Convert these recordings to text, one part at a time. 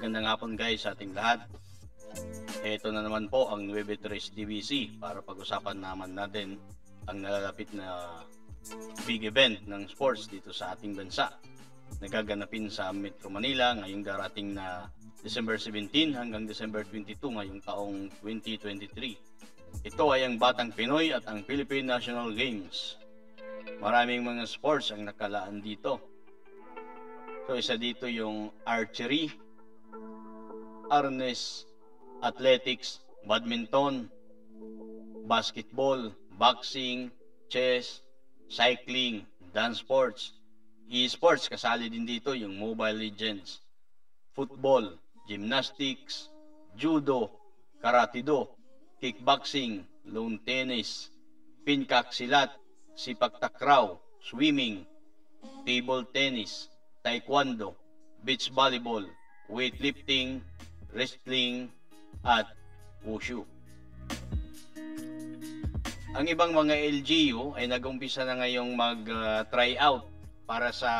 Magandang hapon guys sa ating lahat. Ito na naman po ang 93 DBC para pag-usapan naman natin ang nalalapit na big event ng sports dito sa ating bansa. Nagaganapin sa Metro Manila ngayong darating na December 17 hanggang December 22 ngayong taong 2023. Ito ay ang Batang Pinoy at ang Philippine National Games. Maraming mga sports ang nakalaan dito. So isa dito yung archery, arnis, athletics, badminton, basketball, boxing, chess, cycling, dance sports, e-sports, kasali din dito yung Mobile Legends, football, gymnastics, judo, karate-do, kickboxing, lawn tennis, pencak-silat, sipak-takraw, swimming, table tennis, taekwondo, beach volleyball, weightlifting, wrestling, at wushu. Ang ibang mga LGU ay nag-umpisa na ngayong mag-try out para sa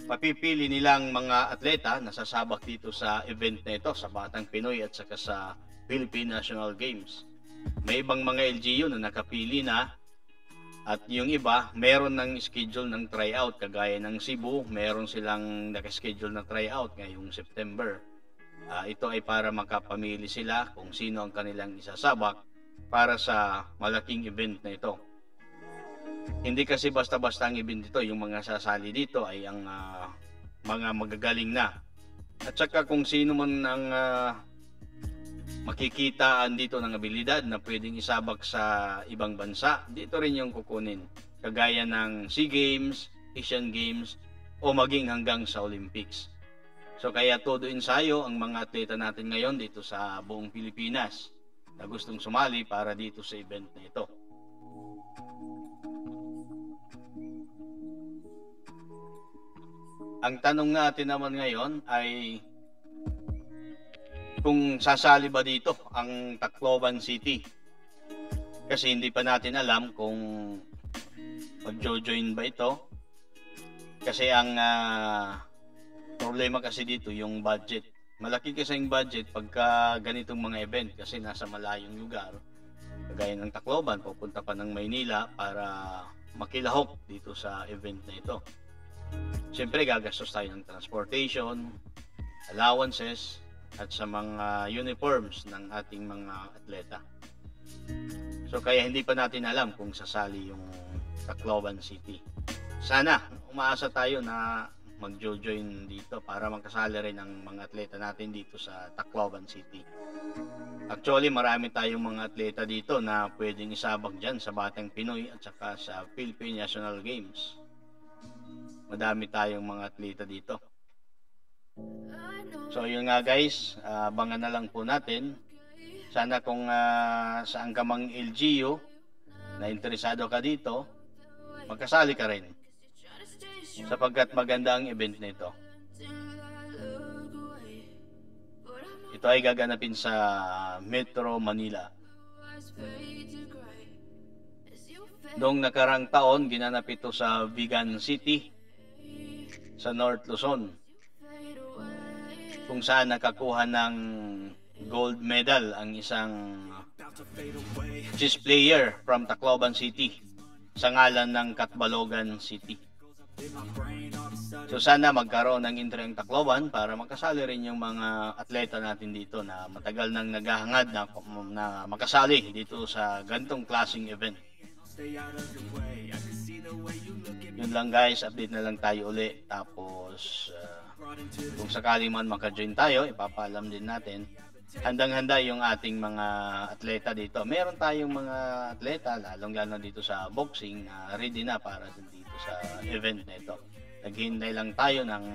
papipili nilang mga atleta na sasabak dito sa event na ito, sa Batang Pinoy at saka sa Philippine National Games. May ibang mga LGU na nakapili na at yung iba meron ng schedule ng tryout, kagaya ng Cebu, meron silang naka-schedule na tryout ngayong September. Ito ay para makapamili sila kung sino ang kanilang isasabak para sa malaking event na ito. Hindi kasi basta-basta ang event ito, yung mga sasali dito ay ang mga magagaling na. At saka kung sino man ang makikitaan dito ng abilidad na pwedeng isabak sa ibang bansa, dito rin yung kukunin. Kagaya ng SEA Games, Asian Games, o maging hanggang sa Olympics. So kaya todo ensayo ang mga atleta natin ngayon dito sa buong Pilipinas na gustong sumali para dito sa event na ito. Ang tanong natin naman ngayon ay kung sasali ba dito ang Tacloban City. Kasi hindi pa natin alam kung mag-join ba ito. Kasi ang problema kasi dito yung budget. Malaki kasi yung budget pagka ganitong mga event kasi nasa malayong lugar. Kagaya ng Tacloban, pupunta pa ng Maynila para makilahok dito sa event na ito. Siyempre gagastos tayo ng transportation, allowances, at sa mga uniforms ng ating mga atleta. So kaya hindi pa natin alam kung sasali yung Tacloban City. Sana umaasa tayo na mag-join dito para magkasali rin ang mga atleta natin dito sa Tacloban City. Actually marami tayong mga atleta dito na pwedeng isabak dyan sa Batang Pinoy at saka sa Philippine National Games. Madami tayong mga atleta dito. So yun nga guys, abangan na lang po natin. Sana kung saan ka mang LGU na interesado ka dito, magkasali ka rin. Sapagkat maganda ang event na ito. Ito ay gaganapin sa Metro Manila. Noong nakarang taon, ginanap ito sa Vigan City, sa North Luzon, kung saan nakakuha ng gold medal ang isang chess player from Tacloban City sa ngalan ng Catbalogan City. So sana magkaroon ng entry ang Tacloban para makasali rin yung mga atleta natin dito na matagal nang naghahangad na makasali dito sa ganitong klaseng event. Yun lang guys, update na lang tayo uli. Tapos kung sakali man maka-join tayo, ipapaalam din natin. Handang-handa yung ating mga atleta dito. Meron tayong mga atleta, lalong-lalo dito sa boxing, ready na para dito sa event na ito. Naghihintay lang tayo ng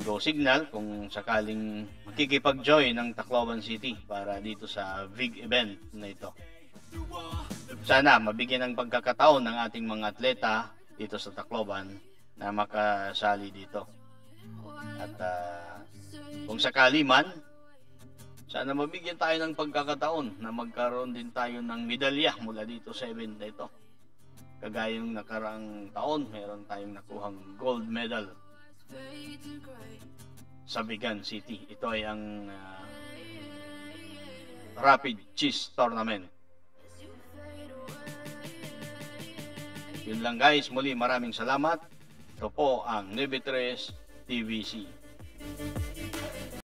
go signal kung sakaling makikipag-join ng Tacloban City para dito sa big event na ito. Sana mabigyan ng pagkakataon ng ating mga atleta dito sa Tacloban na makasali dito. At kung sakali man, sana mabigyan tayo ng pagkakataon na magkaroon din tayo ng medalya mula dito sa event na ito. Kagaya ng nakaraang taon, meron tayong nakuhang gold medal sa Vigan City. Ito ay ang Rapid Cheese Tournament. Yun lang guys, muli maraming salamat. Ito po ang 93 TVC.